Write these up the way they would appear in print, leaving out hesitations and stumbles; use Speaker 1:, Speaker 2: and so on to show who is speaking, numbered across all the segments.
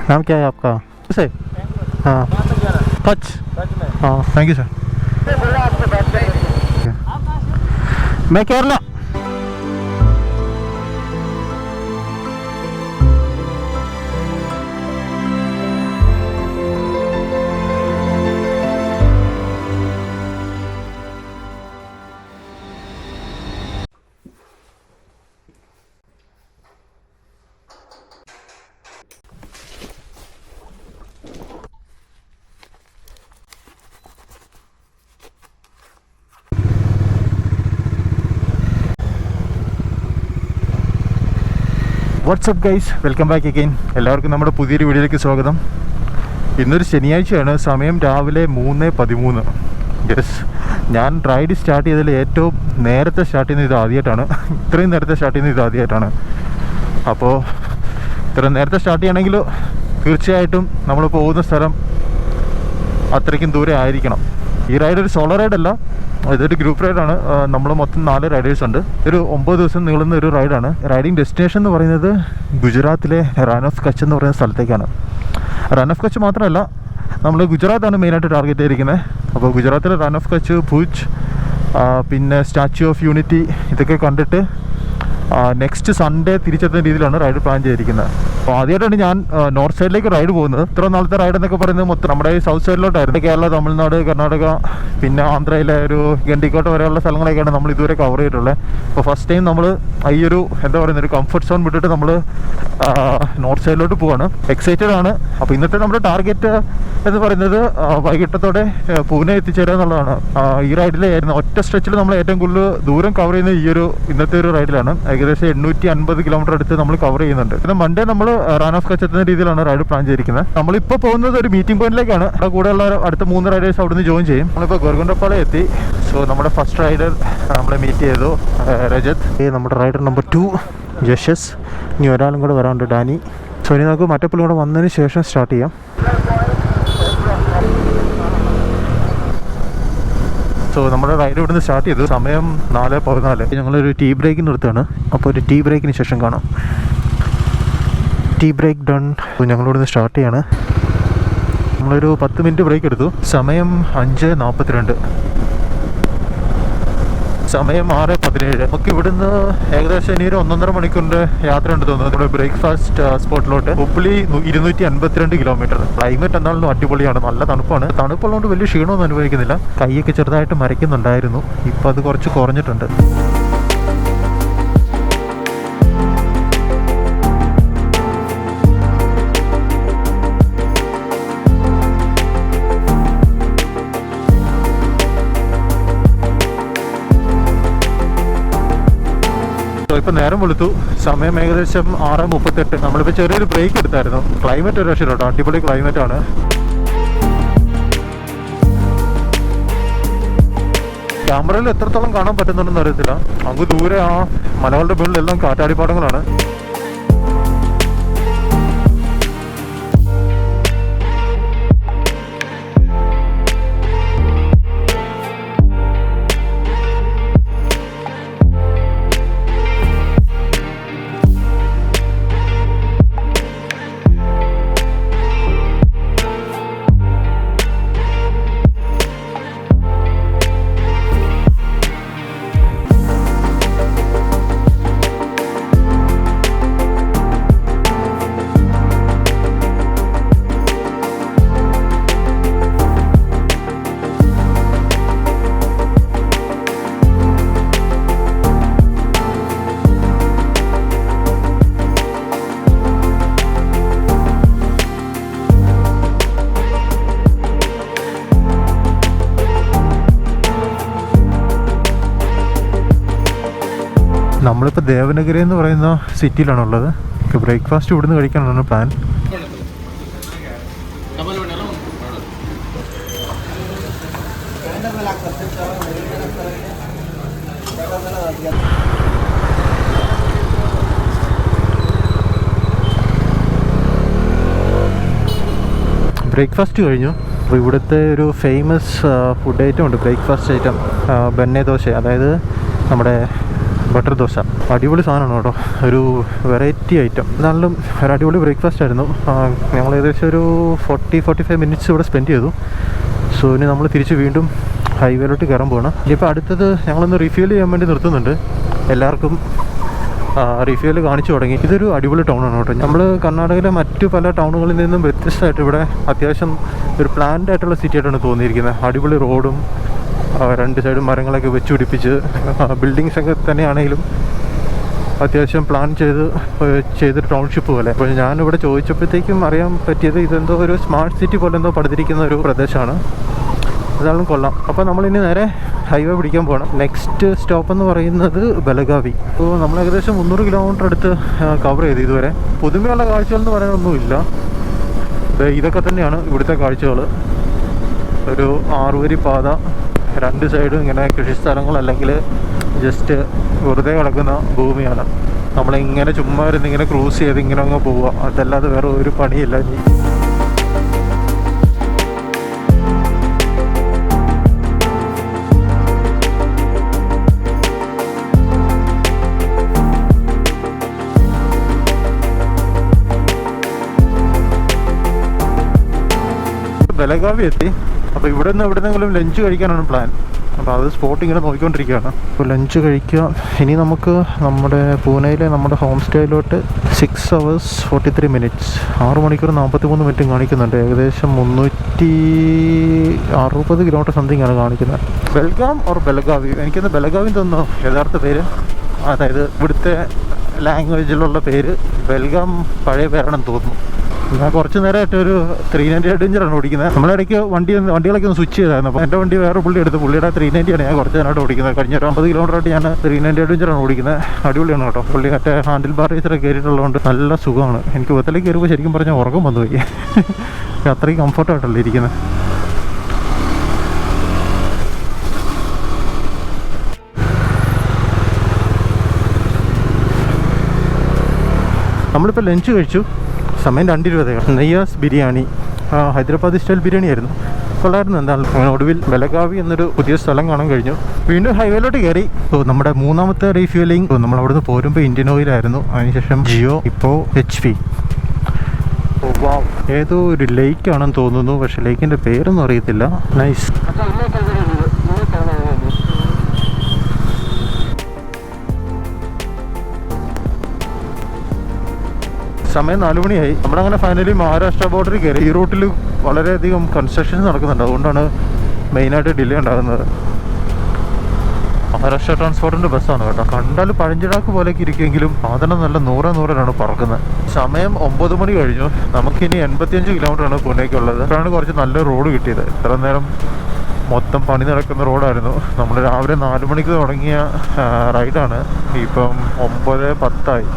Speaker 1: नाम क्या है आपका? से हाँ कच्छ। हाँ थैंक यू सर। मैं Kerala. What's up guys, welcome back again. എല്ലാവർക്കും നമ്മുടെ പുതിയൊരു വീഡിയോയിലേക്ക് സ്വാഗതം. ഇന്നൊരു ശനിയാഴ്ചയാണ്, സമയം രാവിലെ 3:13. യെസ്, ഞാൻ റൈഡ് സ്റ്റാർട്ട് ചെയ്തതിൽ ഏറ്റവും നേരത്തെ സ്റ്റാർട്ട് ചെയ്യുന്നത് ഇത് ആദ്യമായിട്ടാണ്. ഇത്രയും നേരത്തെ സ്റ്റാർട്ട് ചെയ്യുന്നത് ഇത് ആദ്യമായിട്ടാണ്. അപ്പോൾ ഇത്രയും നേരത്തെ സ്റ്റാർട്ട് ചെയ്യണമെങ്കിൽ തീർച്ചയായിട്ടും നമ്മൾ പോകുന്ന സ്ഥലം അത്രയ്ക്കും ദൂരെ ആയിരിക്കണം. ഈ റൈഡ് ഒരു സോളോ റൈഡല്ല, ഇതൊരു ഗ്രൂപ്പ് റൈഡാണ്. നമ്മൾ മൊത്തം 4 റൈഡേഴ്സ് ഉണ്ട്. ഒരു 9 ദിവസം നീളുന്ന ഒരു റൈഡാണ്. റൈഡിങ് ഡെസ്റ്റിനേഷൻ എന്ന് പറയുന്നത് ഗുജറാത്തിലെ റാൻ ഓഫ് കച്ച് എന്ന് പറയുന്ന സ്ഥലത്തേക്കാണ്. റാൻ ഓഫ് കച്ച് മാത്രമല്ല, നമ്മൾ ഗുജറാത്താണ് മെയിനായിട്ട് ടാർഗറ്റ് ചെയ്തിരിക്കുന്നത്. അപ്പോൾ ഗുജറാത്തിലെ റാൻ ഓഫ് കച്ച്, ഭുജ്, പിന്നെ സ്റ്റാച്യു ഓഫ് യൂണിറ്റി, ഇതൊക്കെ കണ്ടിട്ട് നെക്സ്റ്റ് സൺഡേ തിരിച്ചെത്തുന്ന രീതിയിലാണ് റൈഡ് പ്ലാൻ ചെയ്തിരിക്കുന്നത്. അപ്പോൾ ആദ്യമായിട്ടാണ് ഞാൻ നോർത്ത് സൈഡിലേക്ക് റൈഡ് പോകുന്നത്. ഇത്ര നാളത്തെ റൈഡ് എന്നൊക്കെ പറയുന്നത് മൊത്തം നമ്മുടെ ഈ സൗത്ത് സൈഡിലോട്ടായിരുന്നു. കേരള, തമിഴ്നാട്, കർണാടക, പിന്നെ ആന്ധ്രയിലെ ഒരു ഗണ്ടിക്കോട്ട വരെയുള്ള സ്ഥലങ്ങളൊക്കെയാണ് നമ്മൾ ഇതുവരെ കവർ ചെയ്തിട്ടുള്ളത്. അപ്പോൾ ഫസ്റ്റ് ടൈം നമ്മൾ ഈ ഒരു എന്താ പറയുന്നത്, ഒരു കംഫർട്ട് സോൺ വിട്ടിട്ട് നമ്മൾ നോർത്ത് സൈഡിലോട്ട് പോവാണ്. എക്സൈറ്റഡ് ആണ്. അപ്പോൾ ഇന്നത്തെ നമ്മുടെ ടാർഗറ്റ് എന്ന് പറയുന്നത് വൈകിട്ടത്തോടെ പൂനെ എത്തിച്ചേരുക എന്നുള്ളതാണ്. ഈ റൈഡിലായിരുന്നു ഒറ്റ സ്ട്രെച്ചിൽ നമ്മൾ ഏറ്റവും കൂടുതൽ ദൂരം കവർ ചെയ്യുന്നത് ഈ ഒരു ഇന്നത്തെ ഒരു റൈഡിലാണ്. ഏകദേശം 850 കിലോമീറ്റർ അടുത്ത് നമ്മൾ കവർ ചെയ്യുന്നുണ്ട്. പിന്നെ മൺഡേ നമ്മൾ റാൻ ഓഫ് കച്ച് എത്തുന്ന രീതിയിലാണ് റൈഡ് പ്ലാൻ ചെയ്തിരിക്കുന്നത്. നമ്മളിപ്പോൾ പോകുന്നത് ഒരു മീറ്റിംഗ് പോയിന്റിലേക്കാണ്. അവിടെ കൂടെയുള്ള അടുത്ത 3 റൈഡേഴ്സ് അവിടുന്ന് ജോയിൻ ചെയ്യും. നമ്മളിപ്പോൾ ഗോർഗൊണ്ടപ്പാളെ എത്തി. സോ നമ്മുടെ ഫസ്റ്റ് റൈഡർ നമ്മളെ മീറ്റ് ചെയ്തു, രജത്. നമ്മുടെ റൈഡർ നമ്പർ 2 യശസ്. ഇനി ഒരാളും കൂടെ വരാനുണ്ട്, ഡാനി. സോ ഇനി നമുക്ക് മറ്റപ്പുള്ളും കൂടെ വന്നതിന് ശേഷം സ്റ്റാർട്ട് ചെയ്യാം. സോ നമ്മുടെ റൈഡ് ഇവിടുന്ന് സ്റ്റാർട്ട് ചെയ്തു. സമയം 4:14. ഞങ്ങളൊരു ടീ ബ്രേക്കിന് നിർത്തുകയാണ്. അപ്പോൾ ഒരു ടീ ബ്രേക്കിന് ശേഷം കാണാം. Tea break done. ഞങ്ങളിവിടുന്ന് സ്റ്റാർട്ട് ചെയ്യാണ്. നമ്മളൊരു 10 മിനിറ്റ് ബ്രേക്ക് എടുത്തു. സമയം 5:42. സമയം 6:17. നമുക്ക് ഇവിടുന്ന് ഏകദേശം ഇനി ഒരു 1.5 മണിക്കൂറിൻ്റെ യാത്ര ഉണ്ട് തോന്നുന്നു നമ്മുടെ ബ്രേക്ക്ഫാസ്റ്റ് സ്പോട്ടിലോട്ട്. ഹുബ്ലി 252 കിലോമീറ്റർ. ക്ലൈമറ്റ് എന്താണെങ്കിലും അടിപൊളിയാണ്, നല്ല തണുപ്പാണ്. തണുപ്പുള്ളതുകൊണ്ട് വലിയ ക്ഷീണമൊന്നും അനുഭവിക്കുന്നില്ല. കൈയൊക്കെ ചെറുതായിട്ട് മരയ്ക്കുന്നുണ്ടായിരുന്നു, ഇപ്പോൾ അത് കുറച്ച് കുറഞ്ഞിട്ടുണ്ട്. ഇപ്പം നേരം വെളുത്തു. സമയം ഏകദേശം 6:38. നമ്മളിപ്പോൾ ചെറിയൊരു ബ്രേക്ക് എടുത്തായിരുന്നു. ക്ലൈമറ്റ് ഒരു രക്ഷ കേട്ടോ, അടിപൊളി ക്ലൈമറ്റാണ്. ക്യാമറയിൽ എത്രത്തോളം കാണാൻ പറ്റുന്നുണ്ടെന്ന് അറിയത്തില്ല. അങ്ങ് ദൂരെ ആ മലകളുടെ മുകളിലെല്ലാം കാറ്റാടിപ്പാടങ്ങളാണ്. നമ്മളിപ്പോൾ ദേവനഗരി എന്ന് പറയുന്ന സിറ്റിയിലാണുള്ളത്. ബ്രേക്ക്ഫാസ്റ്റ് ഇവിടുന്ന് കഴിക്കാനാണ് പ്ലാൻ. ബ്രേക്ക്ഫാസ്റ്റ് കഴിഞ്ഞു. അപ്പോൾ ഇവിടുത്തെ ഒരു ഫേമസ് ഫുഡ് ഐറ്റം ഉണ്ട്, ബ്രേക്ക്ഫാസ്റ്റ് ഐറ്റം, ബന്നെ ദോശ. അതായത് നമ്മുടെ ബട്ടർ ദോശ അടിപൊളി സാധനമാണ് കേട്ടോ. ഒരു വെറൈറ്റി ഐറ്റം. എന്നാലും ഒരു അടിപൊളി ബ്രേക്ക്ഫാസ്റ്റ് ആയിരുന്നു. ഞങ്ങൾ ഏകദേശം ഒരു 45 മിനിറ്റ്സ് ഇവിടെ സ്പെൻഡ് ചെയ്തു. സോ ഇനി നമ്മൾ തിരിച്ച് വീണ്ടും ഹൈവേയിലോട്ട് കയറാൻ പോകണം. ഇനിയിപ്പോൾ അടുത്തത് ഞങ്ങളൊന്ന് റിഫ്യൂൽ ചെയ്യാൻ വേണ്ടി നിർത്തുന്നുണ്ട്. എല്ലാവർക്കും റിഫ്യൂൽ കാണിച്ചു തുടങ്ങി. ഇതൊരു അടിപൊളി ടൗണാണ് കേട്ടോ. നമ്മൾ കർണാടകയിലെ മറ്റു പല ടൗണുകളിൽ നിന്നും വ്യത്യസ്തമായിട്ട് ഇവിടെ അത്യാവശ്യം ഒരു പ്ലാൻഡ് ആയിട്ടുള്ള സിറ്റി ആയിട്ടാണ് തോന്നിയിരിക്കുന്നത്. അടിപൊളി റോഡും രണ്ട് സൈഡും മരങ്ങളൊക്കെ വെച്ച് പിടിപ്പിച്ച് ബിൽഡിങ്സ് ഒക്കെ തന്നെയാണെങ്കിലും അത്യാവശ്യം പ്ലാൻ ചെയ്തൊരു ടൗൺഷിപ്പ് പോലെ. അപ്പോൾ ഞാനിവിടെ ചോദിച്ചപ്പോഴത്തേക്കും അറിയാൻ പറ്റിയത് ഇതെന്തോ ഒരു സ്മാർട്ട് സിറ്റി പോലെ എന്തോ പടുത്തിരിക്കുന്ന ഒരു പ്രദേശമാണ്. അതാളും കൊള്ളാം. അപ്പോൾ നമ്മളിനി നേരെ ഹൈവേ പിടിക്കാൻ പോകണം. നെക്സ്റ്റ് സ്റ്റോപ്പ് എന്ന് പറയുന്നത് ബലഗാവി. അപ്പോൾ നമ്മൾ ഏകദേശം 300 കിലോമീറ്റർ അടുത്ത് കവർ ചെയ്തു ഇതുവരെ. പുതുമയുള്ള കാഴ്ചകൾ എന്ന് പറയാനൊന്നുമില്ല. ഇതൊക്കെ തന്നെയാണ് ഇവിടുത്തെ കാഴ്ചകൾ. ഒരു 6 വരി പാത, രണ്ട് സൈഡും ഇങ്ങനെ കൃഷിസ്ഥലങ്ങൾ അല്ലെങ്കിൽ ജസ്റ്റ് വെറുതെ കിടക്കുന്ന ഭൂമിയാണ്. നമ്മളിങ്ങനെ ചുമ്മാ ഇരുന്നിങ്ങനെ ക്രൂസ് ചെയ്ത് ഇങ്ങനെ അങ്ങ് പോവുക, അതല്ലാതെ വേറെ ഒരു പണിയില്ല. ബലഗാവി എത്തി. അപ്പോൾ ഇവിടെ നിന്നെങ്കിലും ലഞ്ച് കഴിക്കാനാണ് പ്ലാൻ. അപ്പോൾ അത് സ്പോട്ട് ഇങ്ങനെ നോക്കിക്കൊണ്ടിരിക്കുകയാണ്. അപ്പോൾ ലഞ്ച് കഴിക്കുക. ഇനി നമുക്ക് നമ്മുടെ പൂനെയിലെ നമ്മുടെ ഹോം സ്റ്റേയിലോട്ട് 6 hours 43 minutes 6 മണിക്കൂർ 43 മിനിറ്റും കാണിക്കുന്നുണ്ട്. ഏകദേശം 360 കിലോമീറ്റർ സംതിങ് ആണ് കാണിക്കുന്നത്. ബെൽഗാം ഓർ ബലഗാവി, എനിക്കൊന്ന് ബലഗാവി തോന്നുന്നു യഥാർത്ഥ പേര്. അതായത് ഇവിടുത്തെ ലാംഗ്വേജിലുള്ള പേര്. ബെൽഗാം പഴയ പേരാണെന്ന് തോന്നുന്നു. ഞാൻ കുറച്ച് നേരമായിട്ട് ഒരു 390 അഡ്വഞ്ചറാണ് ഓടിക്കുന്നത്. നമ്മളിടയ്ക്ക് വണ്ടികളൊക്കെ ഒന്ന് സ്വിച്ച് ചെയ്തായിരുന്നു. അപ്പോൾ എൻ്റെ വണ്ടി വേറെ പുള്ളി എടുത്ത്, പുള്ളിയുടെ 390 ഞാൻ കുറച്ച് നേരമായിട്ട് ഓടിക്കുന്നത്. കഴിഞ്ഞ ഒരു 50 കിലോമീറ്ററായിട്ട് ഞാൻ 390 അഡ്വഞ്ചറാണ് ഓടിക്കുന്നത്. അടിപൊളിയാണ് കേട്ടോ. പുള്ളി മറ്റേ ഹാൻഡിൽ ബാർ റേസറൊക്കെ കയറിയിട്ടുള്ളതുകൊണ്ട് നല്ല സുഖമാണ്. എനിക്ക് ബസ്സിലേക്ക് കയറുമ്പോൾ ശരിക്കും പറഞ്ഞാൽ ഉറക്കം വന്നു പോയി. അത്രയും കംഫർട്ടായിട്ടല്ലേ ഇരിക്കുന്നത്. നമ്മളിപ്പോൾ ലഞ്ച് കഴിച്ചു. സമയം 2:20. നെയ്യാസ് ബിരിയാണി, ഹൈദരാബാദി സ്റ്റൈൽ ബിരിയാണി ആയിരുന്നു. കൊള്ളായിരുന്നു. എന്താണ് അങ്ങനെ ഒടുവിൽ ബലഗാവി എന്നൊരു പുതിയ സ്ഥലം കാണാൻ കഴിഞ്ഞു. വീണ്ടും ഹൈവേയിലോട്ട് കയറി. നമ്മുടെ മൂന്നാമത്തെ റീഫ്യൂലിംഗ് നമ്മൾ അവിടുന്ന് പോരുമ്പോൾ ഇന്ത്യൻ ഓയിലായിരുന്നു, അതിനുശേഷം ജിയോ, ഇപ്പോൾ HP. ഏതോ ഒരു ലേക്കാണെന്ന് തോന്നുന്നു, പക്ഷെ ലേക്കിൻ്റെ പേരൊന്നും അറിയത്തില്ല. നൈസ്. സമയം 4 മണിയായി. നമ്മളങ്ങനെ ഫൈനലി മഹാരാഷ്ട്ര ബോർഡറിൽ കയറി. ഈ റൂട്ടിൽ വളരെയധികം കൺസ്ട്രക്ഷൻസ് നടക്കുന്നുണ്ട്, അതുകൊണ്ടാണ് മെയിനായിട്ട് ഡിലേ ഉണ്ടാകുന്നത്. മഹാരാഷ്ട്ര ട്രാൻസ്പോർട്ടിൻ്റെ ബസ്സാണ് കേട്ടോ. കണ്ടാൽ പഴഞ്ചിടാക്ക് പോലെയൊക്കെ ഇരിക്കുമെങ്കിലും സാധനം നല്ല 100 പറക്കുന്നത്. സമയം 9 മണി കഴിഞ്ഞു. നമുക്കിനി 85 കിലോമീറ്ററാണ് പൂനെക്കുള്ളത്. അപ്പോഴാണ് കുറച്ച് നല്ല റോഡ് കിട്ടിയത്. ഇത്ര നേരം മൊത്തം പണി നടക്കുന്ന റോഡായിരുന്നു. നമ്മൾ രാവിലെ 4 മണിക്ക് തുടങ്ങിയ റൈഡാണ്. ഇപ്പം 9:10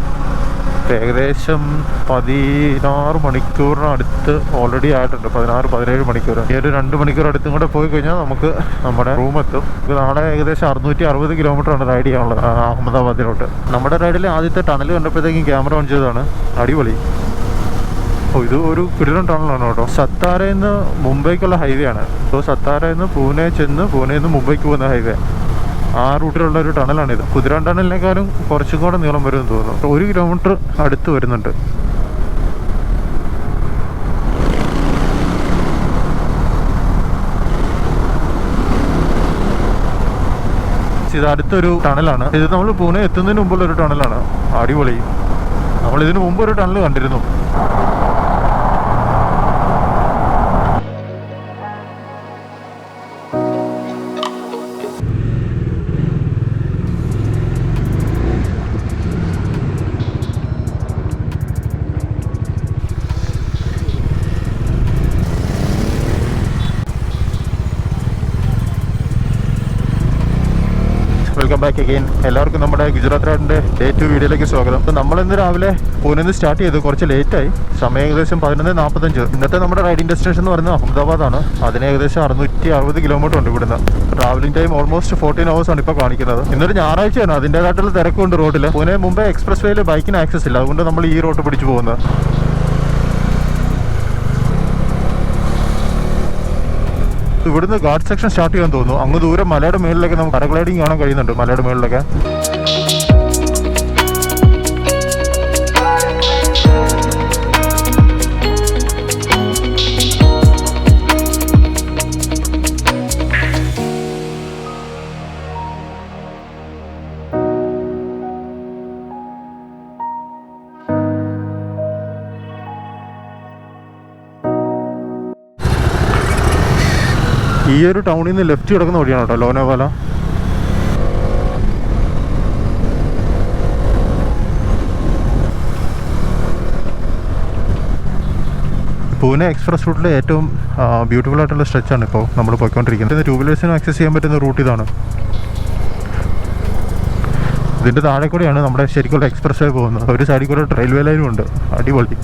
Speaker 1: ഏകദേശം 16 മണിക്കൂറിനടുത്ത് ഓൾറെഡി ആയിട്ടുണ്ട്. 16-17 മണിക്കൂർ. ഈ ഒരു 2 മണിക്കൂർ അടുത്തും കൂടെ പോയി കഴിഞ്ഞാൽ നമുക്ക് നമ്മുടെ റൂമെത്തും. നാളെ ഏകദേശം 660 കിലോമീറ്ററാണ് റൈഡ് ചെയ്യാനുള്ളത് അഹമ്മദാബാദിലോട്ട്. നമ്മുടെ റൈഡിൽ ആദ്യത്തെ ടണൽ കണ്ടപ്പോഴത്തേക്കും ക്യാമറ ഓൺ ചെയ്തതാണ്. അടിപൊളി. ഇത് ഒരു കിടിലൻ ടണലാണ് കേട്ടോ. സത്താരയിൽ നിന്ന് മുംബൈക്കുള്ള ഹൈവേ ആണ്. സോ സത്താരയിൽ നിന്ന് പൂനെ ചെന്ന് പൂനെയിൽ നിന്ന് മുംബൈക്ക് പോകുന്ന ഹൈവേ, ആ റൂട്ടിലുള്ള ഒരു ടണലാണിത്. കുതിരാൻ ടണലിനേക്കാളും കുറച്ചും കൂടെ നീളം വരുമെന്ന് തോന്നുന്നു. 1 കിലോമീറ്റർ അടുത്ത് വരുന്നുണ്ട്. ഇത് അടുത്തൊരു ടണലാണ്. ഇത് നമ്മൾ പൂനെ എത്തുന്നതിന് മുമ്പുള്ള ഒരു ടണലാണ്. അടിപൊളി. നമ്മളിതിന് മുമ്പ് ഒരു ടണൽ കണ്ടിരുന്നു. Welcome back again. എല്ലാവർക്കും നമ്മുടെ ഗുജറാത്ത് റൈഡിൻ്റെ ഡേ 2 വീഡിയോയിലേക്ക് സ്വാഗതം. അപ്പോൾ നമ്മളിന്ന് രാവിലെ പൂനെന്ന് സ്റ്റാർട്ട് ചെയ്തു. കുറച്ച് ലേറ്റായി. സമയം ഏകദേശം 11:45. ഇന്നത്തെ നമ്മുടെ റൈഡിംഗ് ഡെസ്റ്റിനേഷൻ എന്ന് പറയുന്നത് അഹമ്മദാബാദാണ്. അതിന് ഏകദേശം 660 കിലോമീറ്റർ ഉണ്ട് ഇവിടുന്ന്. ട്രാവലിംഗ് ടൈം ഓൾമോസ്റ്റ് 14 hours ആണ് ഇപ്പോൾ കാണിക്കുന്നത്. ഇന്നൊരു ഞായറാഴ്ചയാണ്, അതിൻ്റേതായിട്ടുള്ള തിരക്കുണ്ട് റോഡിൽ. പൂനെ മുംബൈ എക്സ്പ്രസ് വേയിൽ ബൈക്കിന് ആക്സസ് ഇല്ല, അതുകൊണ്ട് നമ്മൾ ഈ റോഡ് പിടിച്ചു പോകുന്നത്. ഇവിടുന്ന് ഗാർഡ് സെക്ഷൻ സ്റ്റാർട്ട് ചെയ്യാൻ തോന്നുന്നു. അങ്ങ് ദൂരം മലയുടെ മേളിലൊക്കെ നമുക്ക് പാരഗ്ലൈഡിങ് കാണാൻ കഴിയുന്നുണ്ട്. മലയുടെ മേളിലൊക്കെ ഈ ഒരു ടൗണിൽ നിന്ന് ലെഫ്റ്റ് കിടക്കുന്ന വഴിയാണ് കേട്ടോ ലോനാവാല. പൂനെ എക്സ്പ്രസ് റൂട്ടിലെ ഏറ്റവും ബ്യൂട്ടിഫുൾ ആയിട്ടുള്ള സ്ട്രെച്ചാണ് ഇപ്പോൾ നമ്മൾ പോയിക്കൊണ്ടിരിക്കുന്നത്. 2 വീലേഴ്സിനും ആക്സസ് ചെയ്യാൻ പറ്റുന്ന റൂട്ട് ഇതാണ്. ഇതിൻ്റെ താഴെ കൂടെയാണ് നമ്മുടെ ശരിക്കുള്ള എക്സ്പ്രസ് വേ പോകുന്നത്. ഒരു സൈഡിൽ കൂടെ റെയിൽവേ ലൈനും ഉണ്ട്. അടിപൊളി.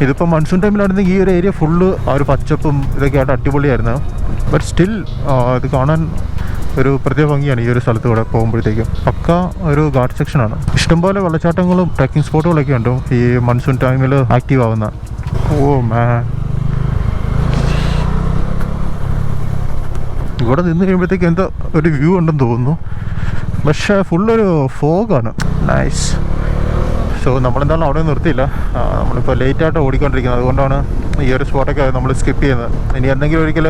Speaker 1: ഇതിപ്പോൾ മൺസൂൺ ടൈമിലാണെങ്കിൽ ഈ ഒരു ഏരിയ ഫുള്ള് ആ ഒരു പച്ചപ്പും ഇതൊക്കെ ആയിട്ട് അടിപൊളിയായിരുന്നു. ബട്ട് സ്റ്റിൽ ഇത് കാണാൻ ഒരു പ്രത്യേക ഭംഗിയാണ് ഈ ഒരു സ്ഥലത്ത് കൂടെ പോകുമ്പോഴത്തേക്കും. പക്ക ഒരു ഗാർഡ് സെക്ഷനാണ്. ഇഷ്ടംപോലെ വെള്ളച്ചാട്ടങ്ങളും ട്രക്കിംഗ് സ്പോട്ടുകളൊക്കെ ഉണ്ട് ഈ മൺസൂൺ ടൈമിൽ ആക്റ്റീവ് ആവുന്ന. ഓ മാൻ, ഇവിടെ നിന്ന് കഴിയുമ്പോഴത്തേക്ക് എന്താ ഒരു വ്യൂ ഉണ്ടെന്ന് തോന്നുന്നു. പക്ഷേ ഫുള്ളൊരു ഫോഗാണ്. നൈസ്. സോ നമ്മളെന്തായാലും അവിടെ നിർത്തിയില്ല. നമ്മളിപ്പോൾ ലേറ്റായിട്ട് ഓടിക്കൊണ്ടിരിക്കുന്നത്, അതുകൊണ്ടാണ് ഈ ഒരു സ്പോട്ടൊക്കെ നമ്മൾ സ്കിപ്പ് ചെയ്യുന്നത്. ഇനി എന്തെങ്കിലും ഒരിക്കൽ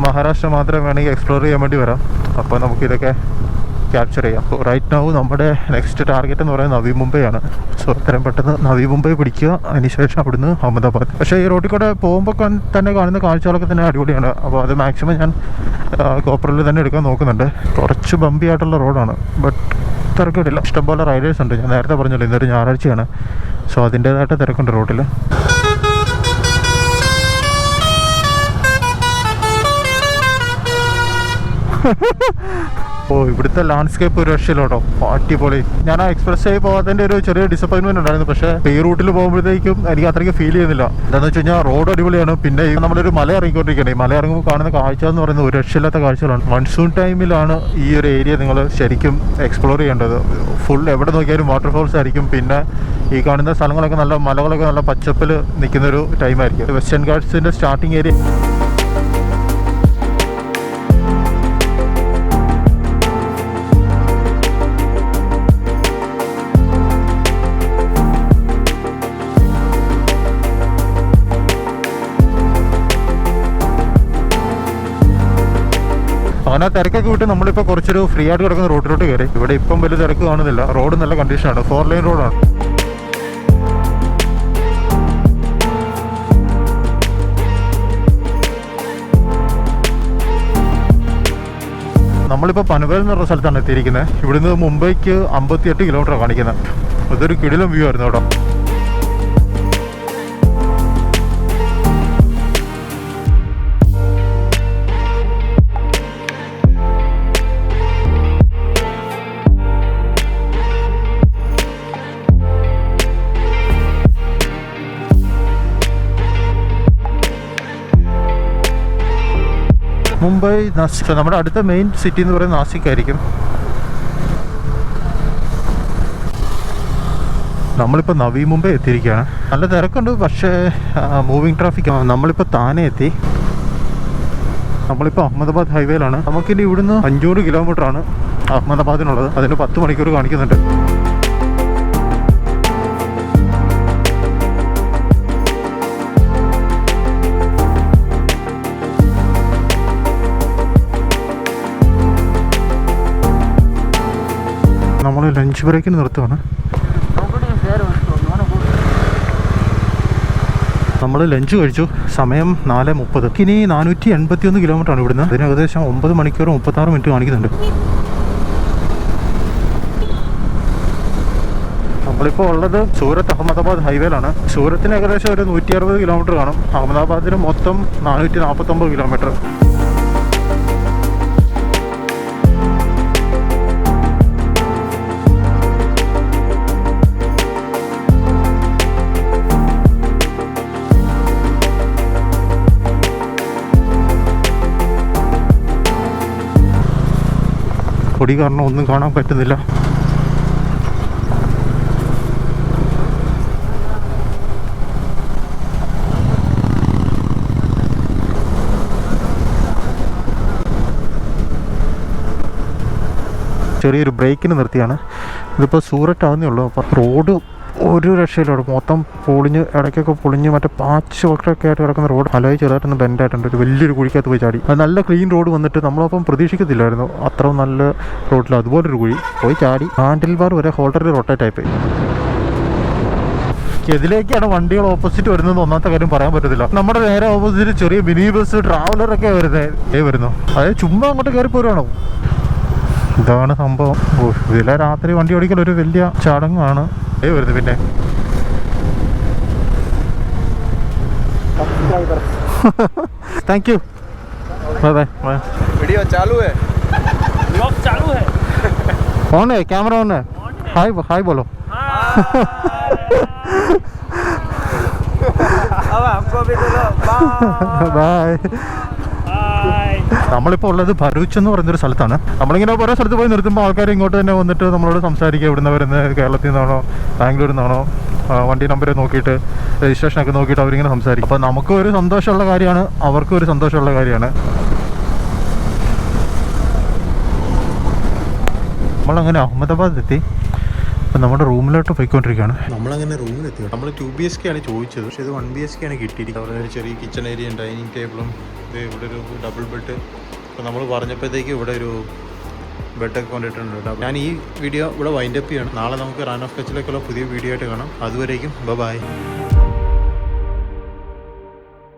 Speaker 1: മഹാരാഷ്ട്ര മാത്രമേ വേണമെങ്കിൽ എക്സ്പ്ലോർ ചെയ്യാൻ വേണ്ടി വരാം. അപ്പോൾ നമുക്കിതൊക്കെ ക്യാപ്ചർ ചെയ്യാം. അപ്പോൾ റൈറ്റ് നൗ നമ്മുടെ നെക്സ്റ്റ് ടാർഗറ്റ് എന്ന് പറയുന്നത് നവി മുംബൈ ആണ്. സോ എത്രയും പെട്ടെന്ന് നവി മുംബൈ പിടിക്കുക, അതിനുശേഷം അവിടുന്ന് അഹമ്മദാബാദ്. പക്ഷേ ഈ റോഡിൽ കൂടെ പോകുമ്പോൾ തന്നെ കാണുന്ന കാഴ്ചകളൊക്കെ തന്നെ അടിപൊളിയാണ്. അപ്പോൾ അത് മാക്സിമം ഞാൻ കോപ്പറിൽ തന്നെ എടുക്കാൻ നോക്കുന്നുണ്ട്. കുറച്ച് ബമ്പി ആയിട്ടുള്ള റോഡാണ്, ബട്ട് തിരക്കിടില്ല. ഇഷ്ടംപോലെ റൈഡേഴ്സ് ഉണ്ട്. ഞാൻ നേരത്തെ പറഞ്ഞല്ലോ ഇന്നൊരു ഞായറാഴ്ചയാണ്. സോ അതിൻ്റേതായിട്ട് തിരക്കുണ്ട് റോഡിൽ. ഓ, ഇവിടുത്തെ ലാൻഡ്സ്കേപ്പ് ഒരു രക്ഷയിലോട്ടോ, അടിപൊളി. ഞാൻ ആ എക്സ്പ്രസ് വേ പോകാത്തതിൻ്റെ ഒരു ചെറിയ ഡിസപ്പോയിൻമെൻറ്റ് ഉണ്ടായിരുന്നു. പക്ഷേ ഈ റൂട്ടിൽ പോകുമ്പോഴത്തേക്കും എനിക്ക് അത്രയ്ക്ക് ഫീൽ ചെയ്യുന്നില്ല. എന്താണെന്ന് വെച്ച് കഴിഞ്ഞാൽ റോഡ് അടിപൊളിയാണ്. പിന്നെ നമ്മളൊരു മല ഇറങ്ങിക്കൊണ്ടിരിക്കുകയാണ്. ഈ മല ഇറങ്ങുമ്പോൾ കാണുന്ന കാഴ്ച എന്ന് പറയുന്നത് ഒരു രക്ഷയില്ലാത്ത കാഴ്ചകളാണ്. മൺസൂൺ ടൈമിലാണ് ഈ ഒരു ഏരിയ നിങ്ങൾ ശരിക്കും എക്സ്പ്ലോർ ചെയ്യേണ്ടത്. ഫുൾ എവിടെ നോക്കിയാലും വാട്ടർഫോൾസ് ആയിരിക്കും. പിന്നെ ഈ കാണുന്ന സ്ഥലങ്ങളൊക്കെ നല്ല മലകളൊക്കെ നല്ല പച്ചപ്പിൽ നിൽക്കുന്നൊരു ടൈമായിരിക്കും. വെസ്റ്റേൺ ഗാട്ട്സിൻ്റെ സ്റ്റാർട്ടിങ് ഏരിയ. അങ്ങനെ തിരക്കൊക്കെ വിട്ട് നമ്മളിപ്പോൾ കുറച്ചൊരു ഫ്രീ ആയിട്ട് കിടക്കുന്ന റോഡിലോട്ട് കയറി. ഇവിടെ ഇപ്പം വലിയ തിരക്ക് കാണുന്നില്ല. റോഡ് നല്ല കണ്ടീഷനാണ്. 4 ലൈൻ റോഡാണ്. നമ്മളിപ്പോൾ പനവേൽ എന്ന് പറഞ്ഞ സ്ഥലത്താണ് എത്തിയിരിക്കുന്നത്. ഇവിടുന്ന് മുംബൈക്ക് 58 കിലോമീറ്റർ കാണിക്കുന്നത്. അതൊരു കിടിലം വ്യൂ ആയിരുന്നു കേട്ടോ. മുംബൈ നാസിക്, നമ്മുടെ അടുത്ത മെയിൻ സിറ്റി എന്ന് പറയുന്നത് നാസിക് ആയിരിക്കും. നമ്മളിപ്പോൾ നവി മുംബൈ എത്തിയിരിക്കുകയാണ്. നല്ല തിരക്കുണ്ട്, പക്ഷേ മൂവിങ് ട്രാഫിക്. നമ്മളിപ്പോൾ താനെ എത്തി. നമ്മളിപ്പോൾ അഹമ്മദാബാദ് ഹൈവേയിലാണ്. നമുക്കിനി ഇവിടുന്ന് 500 കിലോമീറ്ററാണ് അഹമ്മദാബാദിനുള്ളത്. അതിന് 10 മണിക്കൂർ കാണിക്കുന്നുണ്ട്. നമ്മൾ ലഞ്ച് ബ്രേക്കിന് നിർത്തുവാണ്. നമ്മൾ ലഞ്ച് കഴിച്ചു. സമയം 4:30. ഇനി 481 കിലോമീറ്ററാണ് ഇവിടുന്ന്. അതിന് ഏകദേശം 9 മണിക്കൂർ 36 മിനിറ്റ് കാണിക്കുന്നുണ്ട്. നമ്മളിപ്പോൾ ഉള്ളത് സൂറത്ത് അഹമ്മദാബാദ് ഹൈവേയിലാണ്. സൂറത്തിന് ഏകദേശം ഒരു 160 കിലോമീറ്റർ കാണും. അഹമ്മദാബാദിന് മൊത്തം 449 കിലോമീറ്റർ. പൊടി കാരണം ഒന്നും കാണാൻ പറ്റുന്നില്ല. ചെറിയൊരു ബ്രേക്കിന് നിർത്തിയാണ്. ഇതിപ്പോൾ സൂററ്റ് ആവുന്നേ ഉള്ളൂ. അപ്പോൾ റോഡ് ഒരു രക്ഷയിലാണ്. മൊത്തം പൊളിഞ്ഞ്, ഇടയ്ക്കൊക്കെ പൊളിഞ്ഞ് മറ്റേ പാച്ച് ഒക്കെ ആയിട്ട് കിടക്കുന്ന റോഡ്. അലായി ചെറുതായിട്ടൊന്ന് ബെൻഡായിട്ടുണ്ട്. ഒരു വലിയൊരു കുഴിക്കകത്ത് പോയി ചാടി. അത് നല്ല ക്ലീൻ റോഡ് വന്നിട്ട് നമ്മളപ്പം പ്രതീക്ഷിക്കത്തില്ലായിരുന്നു അത്ര നല്ല റോഡിൽ അതുപോലൊരു കുഴി പോയി ചാടി. ഹാൻഡിൽ ബാർ വരെ ഹോൾഡറിൽ റൊട്ടേറ്റ് ആയിപ്പോയി. ഇതിലേക്കാണ് വണ്ടികൾ ഓപ്പോസിറ്റ് വരുന്നത് ഒന്നാമത്തെ കാര്യം പറയാൻ പറ്റത്തില്ല. നമ്മുടെ നേരെ ഓപ്പോസിറ്റ് ചെറിയ മിനി ബസ് ട്രാവലറൊക്കെ വരുന്നു. അതായത് ചുമ്മാ അങ്ങോട്ട് കയറി പോരുവാണോ? ഇതാണ് സംഭവം. ഇതിലെ രാത്രി വണ്ടി ഓടിക്കൽ ഒരു വലിയ ചടങ്ങാണ്. വരുന്നത് പിന്നെ thank you. Bye bye.
Speaker 2: Video चालू है,
Speaker 3: ब्लॉग चालू है,
Speaker 1: ऑन है, कैमरा ऑन है. हाय हाय बोलो.
Speaker 2: अब हमको भी दे लो.
Speaker 1: ബൈ. നമ്മളിപ്പോൾ ഉള്ളത് ഭരൂച്ച് എന്ന് പറയുന്നൊരു സ്ഥലത്താണ്. നമ്മളിങ്ങനെ ഓരോ സ്ഥലത്ത് പോയി നിർത്തുമ്പോൾ ആൾക്കാർ ഇങ്ങോട്ട് തന്നെ വന്നിട്ട് നമ്മളോട് സംസാരിക്കുക. ഇവിടുന്ന് വരുന്നത് കേരളത്തിൽ നിന്നാണോ ബാംഗ്ലൂരിൽ നിന്നാണോ, വണ്ടി നമ്പർ നോക്കിയിട്ട് രജിസ്ട്രേഷനൊക്കെ നോക്കിയിട്ട് അവരിങ്ങനെ സംസാരിക്കും. അപ്പോൾ നമുക്കും ഒരു സന്തോഷമുള്ള കാര്യമാണ്, അവർക്കും ഒരു സന്തോഷമുള്ള കാര്യമാണ്. നമ്മളങ്ങനെ അഹമ്മദാബാദ് എത്തി. അപ്പം നമ്മുടെ റൂമിലോട്ട് പോയിക്കൊണ്ടിരിക്കുകയാണ്. നമ്മളങ്ങനെ റൂമിലെത്തി. നമ്മൾ 2 BHK ആണ് ചോദിച്ചത്, പക്ഷേ ഇത് 1 BHK ആണ് കിട്ടിയിരിക്കുന്നത്. അവിടെ ഒരു ചെറിയ കിച്ചൺ ഏരിയയും ഡൈനിങ് ടേബിളും, ഇവിടെ ഒരു ഡബിൾ ബെഡ്. അപ്പോൾ നമ്മൾ പറഞ്ഞപ്പോഴത്തേക്ക് ഇവിടെ ഒരു ബെഡൊക്കെ കൊണ്ടിട്ടുണ്ട്. ഞാൻ ഈ വീഡിയോ ഇവിടെ വൈൻഡപ്പ് ചെയ്യണം. നാളെ നമുക്ക് റാൻ ഓഫ് കച്ചിലേക്കുള്ള പുതിയ വീഡിയോ ആയിട്ട് കാണാം. അതുവരേക്കും ബൈ.